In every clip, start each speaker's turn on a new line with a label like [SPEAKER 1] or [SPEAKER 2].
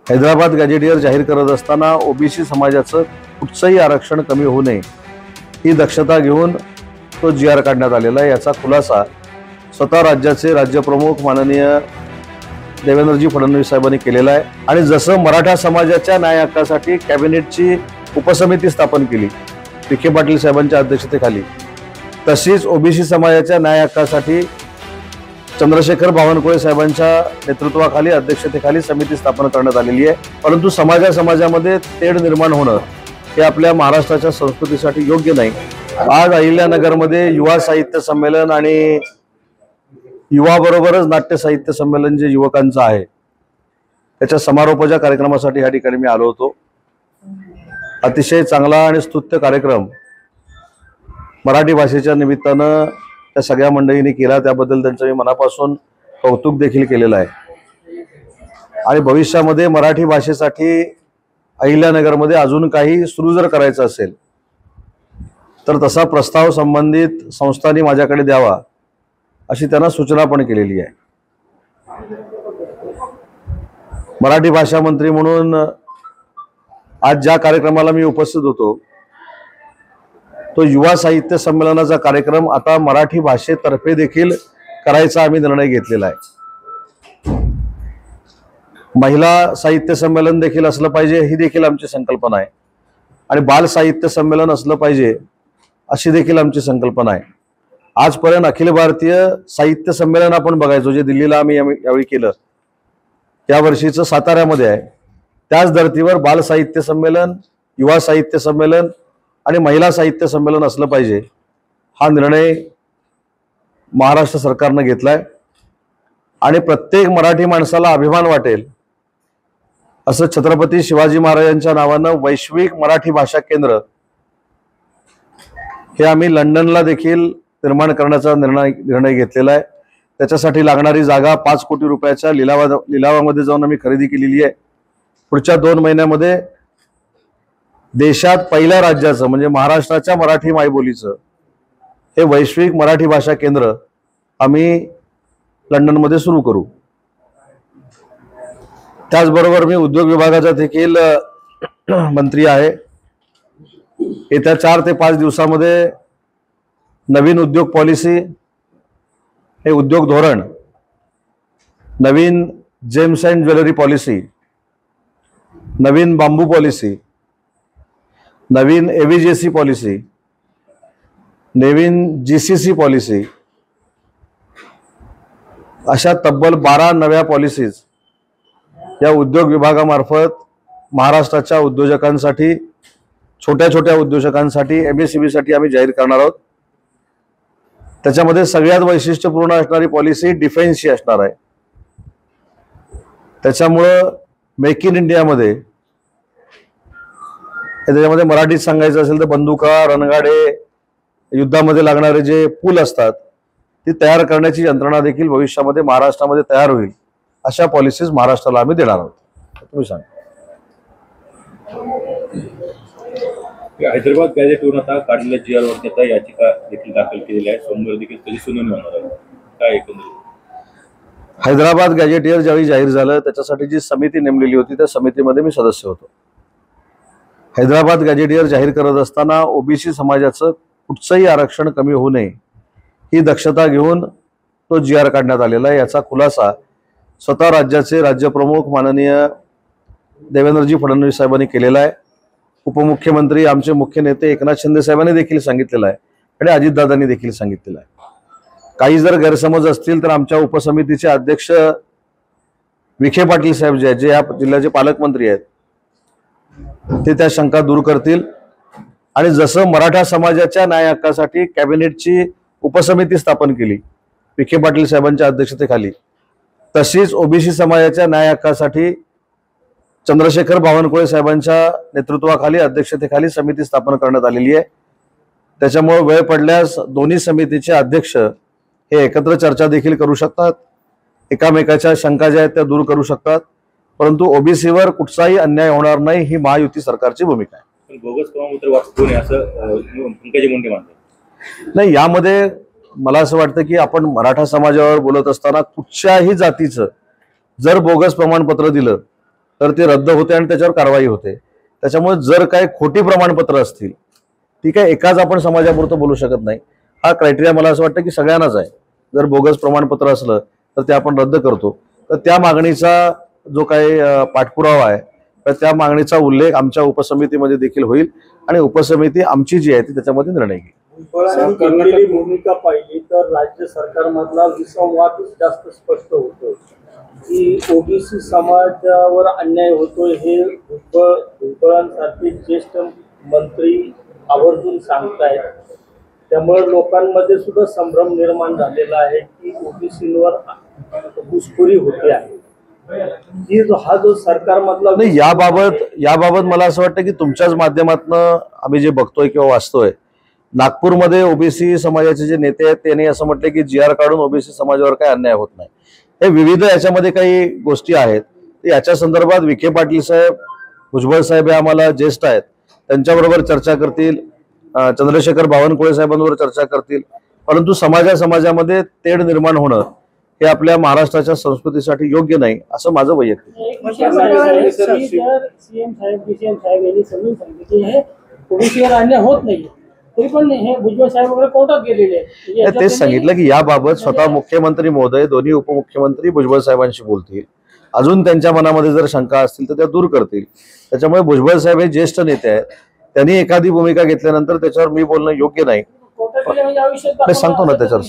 [SPEAKER 1] Hyderabad gazetteer जाहीर करत असताना ओबीसी समाजाचं कुठचंही आरक्षण कमी होऊ नये ही दक्षता घेऊन तो जी.आर. काढण्यात आलेला आहे। याचा खुलासा स्वतः राज्याचे राज्यप्रमुख माननीय देवेंद्रजी फडणवीस साहेबांनी केलेला आहे। आणि जसं मराठा समाजाच्या न्याय हक्कासाठी कॅबिनेटची उपसमिती स्थापन केली विखे पाटील साहेबांच्या अध्यक्षतेखाली, तशीच ओबीसी समाजाच्या न्याय हक्कासाठी चंद्रशेखर बावनकुळे साहेबांच्या नेतृत्वाखाली अध्यक्षतेखाली समिती स्थापन करण्यात आलेली आहे। परंतु समाजामध्ये तेढ निर्माण होणं हे आपल्या महाराष्ट्राच्या संस्कृतीसाठी योग्य नाही। आज अहिल्यानगरमध्ये युवा साहित्य संमेलन आणि युवा बरोबरच नाट्य साहित्य संमेलन जे युवकांचं आहे त्याच्या समारोपाच्या कार्यक्रमासाठी या ठिकाणी मी आलो होतो। अतिशय चांगला आणि स्तुत्य कार्यक्रम मराठी भाषेच्या निमित्तानं त्या सगळ्या मंडळींनी केला, त्याबद्दल त्यांचं मी मनापासून कौतुक देखील केलेलं आहे। आणि भविष्यामध्ये मराठी भाषेसाठी अहिल्यानगरमध्ये अजून काही सुरू जर करायचं असेल तर तसा प्रस्ताव संबंधित संस्थांनी माझ्याकडे द्यावा अशी त्यांना सूचना पण केलेली आहे। मराठी भाषा मंत्री म्हणून आज ज्या कार्यक्रमाला मी उपस्थित होतो तो युवा साहित्य संमेलनाचा कार्यक्रम आता मराठी भाषेतर्फे देखील करायचा आम्ही निर्णय घेतलेला आहे। महिला साहित्य संमेलन देखील असलं पाहिजे ही देखील आमची संकल्पना आहे आणि बाल साहित्य संमेलन असलं पाहिजे अशी देखील आमची संकल्पना आहे। आजपर्यंत अखिल भारतीय साहित्य संमेलन आपण बघायचो जे दिल्लीला आम्ही यावेळी केलं, या वर्षीचं साताऱ्यामध्ये आहे। त्याच धर्तीवर बाल साहित्य संमेलन, युवा साहित्य संमेलन आणि महिला साहित्य संमेलन असलं पाहिजे हा निर्णय महाराष्ट्र सरकारनं घेतलाय। आणि प्रत्येक मराठी माणसाला अभिमान वाटेल असं छत्रपती शिवाजी महाराजांच्या नावानं वैश्विक मराठी भाषा केंद्र हे आम्ही लंडनला देखील निर्माण करण्याचा निर्णय घेतलेला आहे। त्याच्यासाठी लागणारी जागा 5 कोटी रुपयाच्या लिलावामध्ये जाऊन आम्ही खरेदी केलेली आहे। पुढच्या 2 महिन्यामध्ये देशात पहिल्या राज्याचं म्हणजे महाराष्ट्राच्या मराठी मायबोलीचं हे वैश्विक मराठी भाषा केंद्र आम्ही लंडनमध्ये सुरू करू। त्याचबरोबर मी उद्योग विभागाचा देखील मंत्री आहे। येत्या 4 ते 5 दिवसामध्ये नवीन उद्योग पॉलिसी, हे उद्योग धोरण, नवीन जेम्स अँड ज्वेलरी पॉलिसी, नवीन बांबू पॉलिसी, नवीन एव्हीजेसी पॉलिसी, नवीन जीसीसी पॉलिसी, अशा तब्बल 12 नव्या पॉलिसीज या उद्योग विभागामार्फत महाराष्ट्राच्या उद्योजकांसाठी, छोट्या छोट्या उद्योजकांसाठी, एमएसएमई साठी आम्ही जाहीर करणार आहोत। त्याच्यामध्ये सगळ्यात वैशिष्ट्यपूर्ण असणारी पॉलिसी डिफेन्सची असणार आहे। त्याच्यामुळं मेक इन इंडियामध्ये त्याच्यामध्ये मराठीत सांगायचं असेल तर बंदुका, रणगाडे, युद्धामध्ये लागणारे जे पूल असतात ती तयार करण्याची यंत्रणा देखील भविष्यामध्ये महाराष्ट्रामध्ये तयार होईल अशा पॉलिसीज महाराष्ट्राला आम्ही देणार आहोत। तुम्ही सांगा।
[SPEAKER 2] हैदराबाद गॅजेटवरून आता काढलेल्या जी.आर. वरती आता याचिका देखील दाखल केलेली आहे। सोमवार देखील त्याची सुनावणी होणार आहे। काय एकंदरीत
[SPEAKER 1] हैदराबाद गॅजेटियर ज्यावेळी जाहीर झालं त्याच्यासाठी जी समिती नेमलेली होती त्या समितीमध्ये मी सदस्य होतो। हैदराबाद गॅजेटियर जाहीर करत असताना ओबीसी समाजाचं कुठचंही आरक्षण कमी होऊ नये ही दक्षता घेऊन तो जी.आर. काढण्यात आलेला आहे। याचा खुलासा स्वतः राज्याचे राज्यप्रमुख माननीय देवेंद्रजी फडणवीस साहेबांनी केलेला आहे। उपमुख्यमंत्री आमचे मुख्य नेते एकनाथ शिंदे साहेबांनी देखील सांगितलेलं आहे आणि अजितदादांनी देखील सांगितलेलं आहे। काही जर गैरसमज असतील तर आमच्या उपसमितीचे अध्यक्ष विखे पाटील साहेब जे आहेत, जे या जिल्ह्याचे पालकमंत्री आहेत, ते त्या शंका दूर करतील। आणि जसं मराठा समाजाच्या न्याय हक्कासाठी कॅबिनेटची उपसमिती स्थापन केली विखे पाटील साहेबांच्या अध्यक्षतेखाली, तशीच ओबीसी समाजाच्या न्याय हक्कासाठी चंद्रशेखर बावनकुळे साहेबांच्या नेतृत्वाखाली अध्यक्षतेखाली समिती स्थापन करण्यात आलेली आहे। त्याच्यामुळे वेळ पडल्यास दोन्ही समितीचे अध्यक्ष हे एकत्र चर्चा देखील करू शकतात, एकामेकाच्या शंका ज्या आहेत त्या दूर करू शकतात, परंतु ओबीसीवर कुठचाही अन्याय होणार नाही ही महायुती सरकारची भूमिका आहे।
[SPEAKER 2] बोगस प्रमाणपत्र वाचतो नाही असं पंकजा मुंडे म्हणतात।
[SPEAKER 1] नाही, यामध्ये मला असं वाटतं की आपण मराठा समाजावर बोलत असताना कुठच्याही जातीचं जर बोगस प्रमाणपत्र दिलं तर ते रद्द होते आणि त्याच्यावर कारवाई होते. त्याच्यामुळे जर काही खोटी प्रमाणपत्र असतील, ती काय एकाच आपण समाजापुरतं बोलू शकत नाही. हा क्रायटेरिया मला असं वाटतं की सगळ्यांनाच आहे. जर बोगस प्रमाणपत्र असलं तर ते आपण रद्द करतो. तर त्या मागणीचा जो काही पाठपुरावा आहे, तर त्या मागणीचा उल्लेख आमच्या उपसमितीमध्ये देखील होईल आणि उपसमिती आमची जी आहे ती त्याच्यामध्ये निर्णय घेईल.
[SPEAKER 3] केलेली भूमिका पाहिली तर राज्य सरकारमधला विसंवाद जास्त स्पष्ट होतो की ओबीसी समाजावर अन्याय होतोय हे भुजबळांसारखे ज्येष्ठ मंत्री आवर्जून सांगतायत. त्यामुळे लोकांमध्ये सुद्धा संभ्रम निर्माण झालेला आहे की ओबीसीवर घुसखोरी होते आहे. हा जो सरकारमधला
[SPEAKER 1] नाही, याबाबत मला असं वाटतं की तुमच्याच माध्यमातून आम्ही जे बघतोय किंवा वाचतोय, नागपूरमध्ये ओबीसी समाजाचे जे नेते आहेत त्यांनी असं म्हटलं की जी आर काढून ओबीसी समाजावर काही अन्याय होत नाही. हे विविध याच्यामध्ये काही गोष्टी आहेत. याच्या संदर्भात विखे पाटील साहेब, भुजबळ साहेब हे आम्हाला ज्येष्ठ आहेत, त्यांच्याबरोबर चर्चा करतील, चंद्रशेखर बावनकुळे साहेबांबरोबर चर्चा करतील. परंतु समाजामध्ये तेढ निर्माण होणं हे आपल्या महाराष्ट्राच्या संस्कृतीसाठी योग्य नाही असं माझं वैयक्तिक.
[SPEAKER 4] सीएम साहेब बीसीएम साहेब यांनी समजून सांगितलं की हे ओबीसीवर अन्याय होत नाही, तरी पण हे भुजबळ साहेब वगैरे कोर्टात गेलेले आहेत.
[SPEAKER 1] तेच सांगितलं की याबाबत स्वतः मुख्यमंत्री महोदय, दोन्ही उपमुख्यमंत्री भुजबळ साहेबांशी बोलतील. अजून त्यांच्या मनामध्ये जर शंका असतील तर त्या दूर करतील. त्याच्यामुळे भुजबळ साहेब हे ज्येष्ठ नेते आहेत, त्यांनी एखादी भूमिका घेतल्यानंतर त्याच्यावर मी बोलणं योग्य नाही. मी सांगतो ना त्याच्यावर,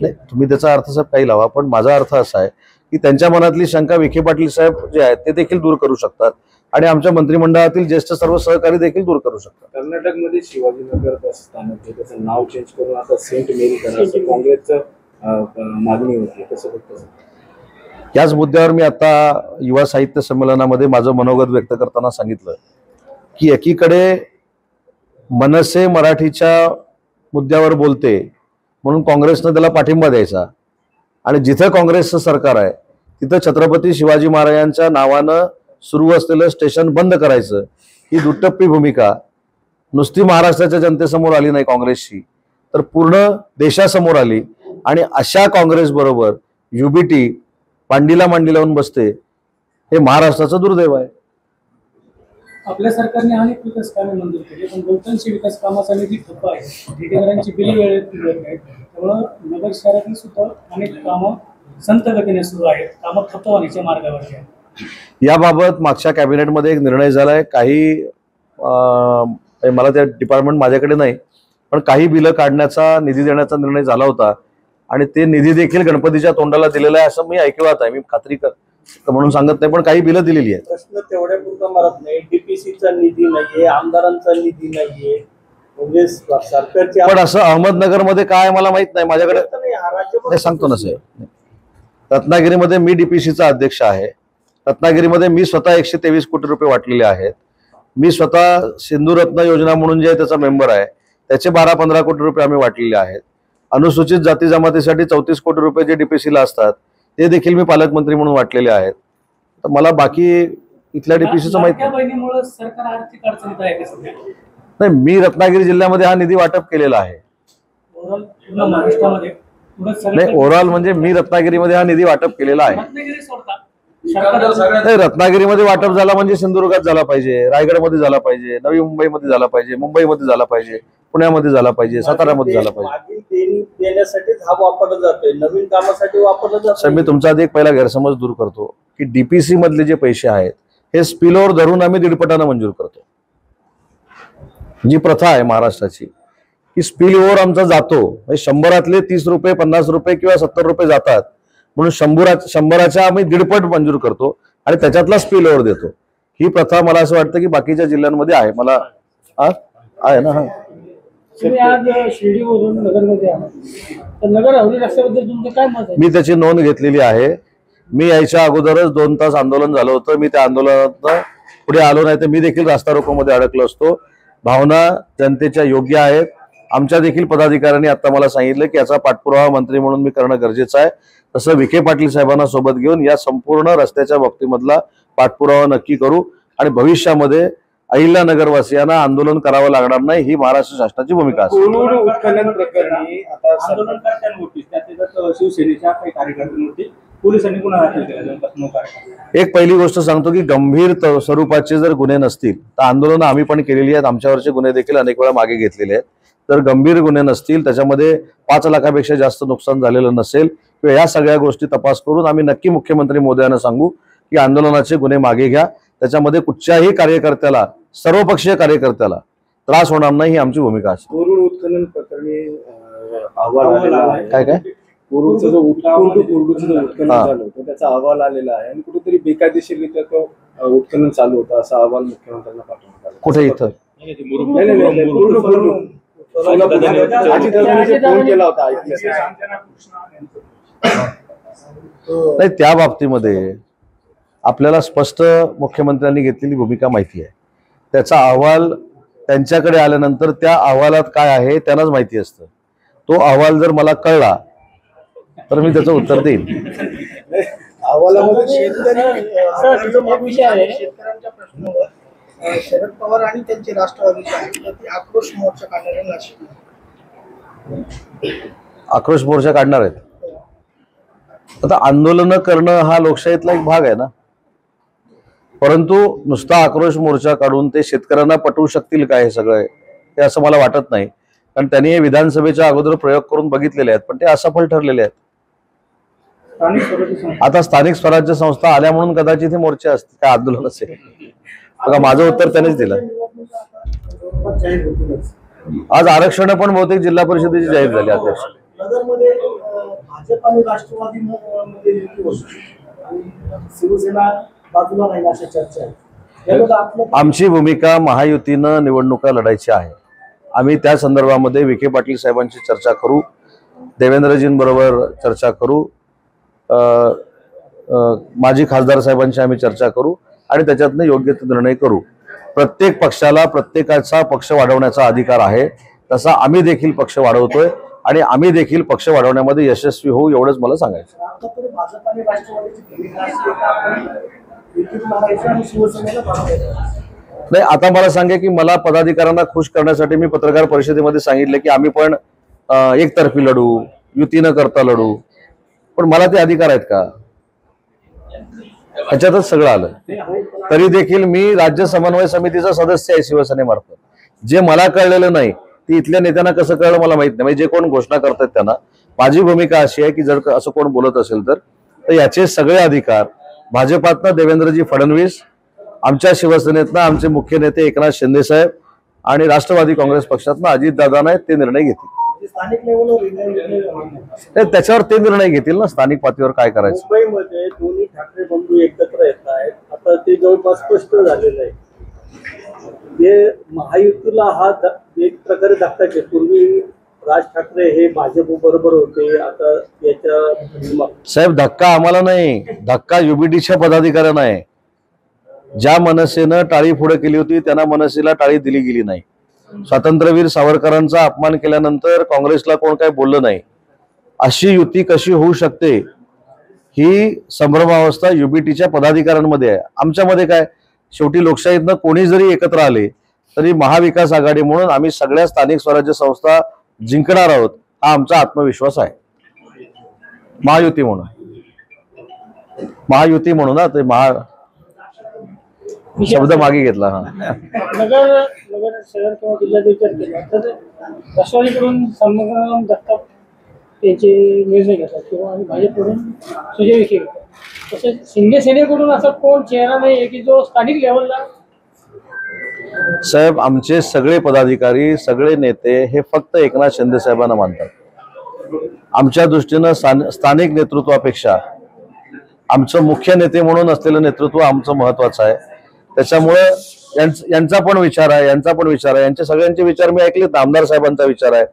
[SPEAKER 1] नाही तुम्ही त्याचा अर्थ साहेब काही लावा, पण माझा अर्थ असा आहे की त्यांच्या मनातली शंका विखे पाटील साहेब जे आहेत ते देखील दूर करू शकतात आणि आमच्या मंत्रिमंडळातील ज्येष्ठ सर्व सहकारी देखील दूर करू शकतात.
[SPEAKER 5] कर्नाटकमध्ये शिवाजीनगर बस स्थानक आहे, त्याचं नाव चेंज करून आता सेंट मेरी करायचं काँग्रेसचं मागणी होती, कसं होतं?
[SPEAKER 1] याच मुद्द्यावर मी आता युवा साहित्य संमेलनामध्ये माझं मनोगत व्यक्त करताना सांगितलं की एकीकडे मनसे मराठीच्या मुद्द्यावर बोलते म्हणून काँग्रेसनं त्याला पाठिंबा द्यायचा आणि जिथं काँग्रेसचं सरकार आहे तिथं छत्रपती शिवाजी महाराजांच्या नावानं सुरू असलेलं स्टेशन बंद करायचं, ही दुटप्पी भूमिका नुसती महाराष्ट्राच्या जनतेसमोर आली नाही काँग्रेसची, तर पूर्ण देशासमोर आली. आणि अशा काँग्रेस बरोबर युबीटी पांडीला मांडी लावून बसते, हे महाराष्ट्राचं दुर्दैव आहे.
[SPEAKER 4] आपल्या सरकारने अनेक विकास कामे मंजूर केली, पण बहुतांश विकास कामाचा निधी ठप्प आहे. ठेकेदारांची बिले वेळेत देत नाहीत. त्यामुळं नगर शहरातील सुद्धा अनेक कामं संत गतीने सुरू आहेत. कामं ठप्प होण्याच्या मार्गावरती आहेत.
[SPEAKER 1] याबाबत मागच्या कॅबिनेटमध्ये एक निर्णय झालाय. काही मला त्या डिपार्टमेंट माझ्याकडे नाही, पण काही बिलं काढण्याचा, निधी देण्याचा निर्णय झाला होता आणि ते निधी देखील गणपतीच्या तोंडाला दिलेला आहे असं मी ऐकलं आहे. मी खात्री म्हणून सांगत नाही, पण काही बिलं दिलेली आहेत.
[SPEAKER 3] प्रश्न तेवढ्यापुरता मरत नाही. डीपीसीचा निधी नाहीये, आमदारांचा निधी नाहीये, म्हणजे सरकारची.
[SPEAKER 1] पण असं अहमदनगरमध्ये काय मला माहित नाही, माझ्याकडे सांगतो ना साहेब. रत्नागिरीमध्ये मी डीपीसीचा अध्यक्ष आहे. रत्नागिरीमध्ये मी स्वतः 123 कोटी रुपये वाटलेले आहेत. मी स्वतः सिंधू रत्न योजना म्हणून जे आहे त्याचा मेंबर आहे, त्याचे 12-15 कोटी रुपये आम्ही वाटलेले आहेत. अनुसूचित जाती जमातीसाठी 34 कोटी रुपये जे डीपीसीला असतात ते देखील मी पालकमंत्री म्हणून वाटलेले आहेत. तर मला बाकी इथल्या डीपीसीचं माहिती
[SPEAKER 4] बहिणीमुळे सरकार आर्थिक अडचणीत आहे सध्या.
[SPEAKER 1] नाही, मी रत्नागिरी जिल्ह्यामध्ये हा निधी वाटप केलेला आहे.
[SPEAKER 4] महाराष्ट्रामध्ये
[SPEAKER 1] नाही, ओव्हरऑल म्हणजे मी रत्नागिरीमध्ये हा निधी वाटप केलेला आहे. नाही, रत्नागिरीमध्ये वाटप झाला म्हणजे सिंधुदुर्गात झाला पाहिजे, रायगडमध्ये झाला पाहिजे, नवी मुंबईमध्ये झाला पाहिजे, मुंबईमध्ये झाला पाहिजे, पुण्यामध्ये झाला पाहिजे, साताऱ्यामध्ये झाला पाहिजे.
[SPEAKER 3] देण्यासाठीच हा वापरला जातोय, नवीन कामासाठी वापरला जातोय.
[SPEAKER 1] मी तुमचा एक पहिला गैरसमज दूर करतो की डीपीसी मधले जे पैसे आहेत हे स्पिलओव्हर धरून आम्ही 1.5 मंजूर करतो. जी प्रथा आहे महाराष्ट्राची की स्पिलओव्हर आमचा जातो, 100तले 30 रुपये, 50 रुपये किंवा 70 रुपये जातात म्हणून 100च्या आम्ही 1.5 मंजूर करतो आणि त्याच्यातला स्पिलओव्हर देतो. ही प्रथा मला असं वाटतं की बाकीच्या जिल्ह्यांमध्ये आहे. मला आहे ना.
[SPEAKER 4] तुम्ही आज शिर्डीवरून नगरमध्ये आहात, तर नगर हवेली रस्त्याबद्दल तुमचं काय मत आहे?
[SPEAKER 1] मी त्याची नोंद घेतलेली आहे. मी यायच्या अगोदरच 2 तास आंदोलन झालं होतं. मी त्या आंदोलनात पुढे आलो नाही तर मी देखील रास्ता रोकोमध्ये अडकलो असतो. भावना जनतेच्या योग्य आहेत. आमच्या देखील पदाधिकाऱ्यांनी आता मला सांगितलं की याचा पाठपुरावा मंत्री म्हणून मी करणं गरजेचं आहे. तसं विखे पाटील साहेबांना सोबत घेऊन या संपूर्ण रस्त्याच्या बाबतीमधला पाठपुरावा नक्की करू आणि भविष्यामध्ये अहिल्यानगरवासियांना आंदोलन करावं लागणार नाही, ही महाराष्ट्र शासनाची भूमिका असेल.
[SPEAKER 5] उत्खनन प्रकरणी आता
[SPEAKER 3] आंदोलनकर्त्यांवरती, त्यात शिवसेनेच्या काही कार्यकर्त्यांवरती
[SPEAKER 4] पोलिसांनी गुन्हा दाखल केला जवळपास 9 तारखेला.
[SPEAKER 1] एक पहिली गोष्ट सांगतो की गंभीर स्वरूपाचे जर गुन्हे नसतील तर आंदोलनं आम्ही पण केलेली आहेत, आमच्यावरचे गुन्हे देखील अनेक वेळा मागे घेतलेले आहेत. जर गंभीर गुन्हे नसतील, त्याच्यामध्ये 5 लाखापेक्षा जास्त नुकसान झालेलं नसेल किंवा या सगळ्या गोष्टी तपास करून आम्ही नक्की मुख्यमंत्री मोदयांना सांगू की आंदोलनाचे गुन्हे मागे घ्या. त्याच्यामध्ये कुठच्याही कार्यकर्त्याला, सर्वपक्षीय कार्यकर्त्याला त्रास होणार नाही, ही आमची भूमिका असेल.
[SPEAKER 5] कोरुड उत्खनन प्रकरणी अहवाल आलेला आहे.
[SPEAKER 1] काय
[SPEAKER 5] कोरुडचं जो उत्खनन झालं होतं त्याचा अहवाल आलेला आहे आणि कुठेतरी बेकायदेशीररित्या तो उत्खनन चालू होता असा अहवाल मुख्यमंत्र्यांना पाठवण्यात आला.
[SPEAKER 1] कुठे इथं
[SPEAKER 5] नाही, अजितदादांनी फोन केला होता
[SPEAKER 1] नाही, त्या बाबतीमध्ये आपल्याला स्पष्ट मुख्यमंत्र्यांनी घेतलेली भूमिका माहिती आहे. त्याचा अहवाल त्यांच्याकडे आल्यानंतर त्या अहवालात काय आहे त्यांनाच माहिती असतं. तो अहवाल जर मला कळला तर मी त्याचं उत्तर देईन.
[SPEAKER 5] अहवालामध्ये
[SPEAKER 6] एक विषय आहे शेतकऱ्यांच्या प्रश्नावर शरद पवार आणि त्यांचे राष्ट्रवादीचे आहेत तर ते आक्रोश मोर्चा काढणार आहे नाशिक.
[SPEAKER 1] आक्रोश मोर्चा काढणार आहेत. आता आंदोलनं करणं हा लोकशाहीतला एक भाग आहे ना, परंतु नुसता आक्रोश मोर्चा काढून ते शेतकऱ्यांना पटवू शकतील का हे सगळं, हे असं मला वाटत नाही. कारण त्यांनी हे विधानसभेच्या अगोदर प्रयोग करून बघितलेले आहेत, पण ते असफल ठरलेले आहेत. आता स्थानिक स्वराज्य संस्था आल्या म्हणून कदाचित हे मोर्चे असतील, काय आंदोलन असेल. बघा, माझं उत्तर त्यानेच दिलं. आज आरक्षण पण बहुतेक जिल्हा परिषदेची जाहीर झाली. अध्यक्ष
[SPEAKER 3] नगरमध्ये भाजप आणि राष्ट्रवादी मध्ये युती होती आणि शिवसेना बाजूला राहील अशा चर्चा आहे.
[SPEAKER 1] आमची भूमिका महायुतीनं निवडणुका लढायची आहे. आम्ही त्या संदर्भामध्ये विखे पाटील साहेबांची चर्चा करू, देवेंद्रजींबरोबर चर्चा करू, माजी खासदार साहेबांशी आम्ही चर्चा करू आणि त्याच्यातनं योग्य ते निर्णय करू. प्रत्येक पक्षाला प्रत्येकाचा पक्ष वाढवण्याचा अधिकार आहे, तसा आम्ही देखील पक्ष वाढवतोय आणि आम्ही देखील पक्ष वाढवण्यामध्ये यशस्वी होऊ, एवढंच मला सांगायचं.
[SPEAKER 3] भाजप आणि राष्ट्रवादीची भूमिका अशी आहे की आपण युतीत लढायचं आणि शिवसेनेला बनवायचं.
[SPEAKER 1] नाही, आता मला सांगा की मला पदाधिकाऱ्यांना खुश करण्यासाठी मी पत्रकार परिषदेमध्ये सांगितलं की आम्ही पण एकतर्फी लढू, युती न करता लढू, पण मला ते अधिकार आहेत का? ह्याच्यातच सगळं आलं. तरी देखील मी राज्य समन्वय समितीचा सदस्य आहे शिवसेनेमार्फत. जे मला कळलेलं नाही ते इथल्या नेत्यांना कसं कळलं मला माहित नाही. म्हणजे जे कोण घोषणा करतात त्यांना माझी भूमिका अशी आहे की जर असं कोण बोलत असेल तर याचे सगळे अधिकार भाजपातनं देवेंद्रजी फडणवीस, आमच्या शिवसेनेतनं आमचे मुख्य नेते एकनाथ शिंदे साहेब आणि राष्ट्रवादी काँग्रेस पक्षातनं अजितदादा आहेत, ते निर्णय घेतील.
[SPEAKER 3] स्थानिक लेवलवर
[SPEAKER 1] त्याच्यावर ते निर्णय घेतील ना, स्थानिक पातळीवर काय करायचं.
[SPEAKER 3] मुंबईमध्ये दोन्ही ठाकरे बंधू एकत्र येत आहेत. आता ते जवळपास स्पष्ट झालेलं आहे. हे महायुतीला हा एक प्रकारे धक्का आहे. पूर्वी राज ठाकरे हे भाजप बरोबर होते, आता याच्या
[SPEAKER 1] साहेब धक्का आम्हाला नाही, धक्का युबीटीच्या पदाधिकाऱ्यांना आहे. ज्या मनसेनं टाळी पुढे केली होती त्यांना मनसेला टाळी दिली गेली नाही. स्वातंत्र्यवीर सावरकरांचा अपमान केल्यानंतर काँग्रेसला कोण काय बोललं नाही. अशी युती कशी होऊ शकते ही संभ्रमावस्था युबीटीच्या पदाधिकाऱ्यांमध्ये आहे. आमच्यामध्ये काय, शेवटी लोकशाहीतनं कोणी जरी एकत्र आले तरी महाविकास आघाडी म्हणून आम्ही सगळ्या स्थानिक स्वराज्य संस्था जिंकणार आहोत, हा आमचा आत्मविश्वास आहे. महायुती म्हणून ना, ते शब्द मागे घेतला. हा,
[SPEAKER 4] नगर शहर किंवा जिल्ह्यात विचार केला तर राष्ट्रवादीकडून संग्राम जगताप त्यांचे निर्णय घेतात किंवा भाजपकडून सुजय विखे घेतात. तसेच शिंदे सेनेकडून असा कोण चेहरा नाही आहे की जो स्थानिक लेवलला.
[SPEAKER 1] साहेब आमचे सगळे पदाधिकारी, सगळे नेते हे फक्त एकनाथ शिंदे साहेबांना मानतात. आमच्या दृष्टीनं स्थानिक नेतृत्वापेक्षा आमचं मुख्य नेते म्हणून असलेलं नेतृत्व आमचं महत्वाचं आहे. त्याच्यामुळे यांचा पण विचार आहे, यांचा पण विचार आहे, यांचे सगळ्यांचे विचार मी ऐकलेत. आमदार साहेबांचा विचार आहे,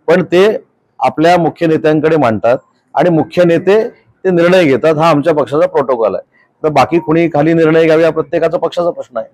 [SPEAKER 1] पण ते आपल्या मुख्य नेत्यांकडे मांडतात आणि मुख्य नेते ते निर्णय घेतात. हा आमच्या पक्षाचा प्रोटोकॉल आहे. तर बाकी कुणी खाली निर्णय घ्यावे हा प्रत्येकाचा पक्षाचा प्रश्न आहे.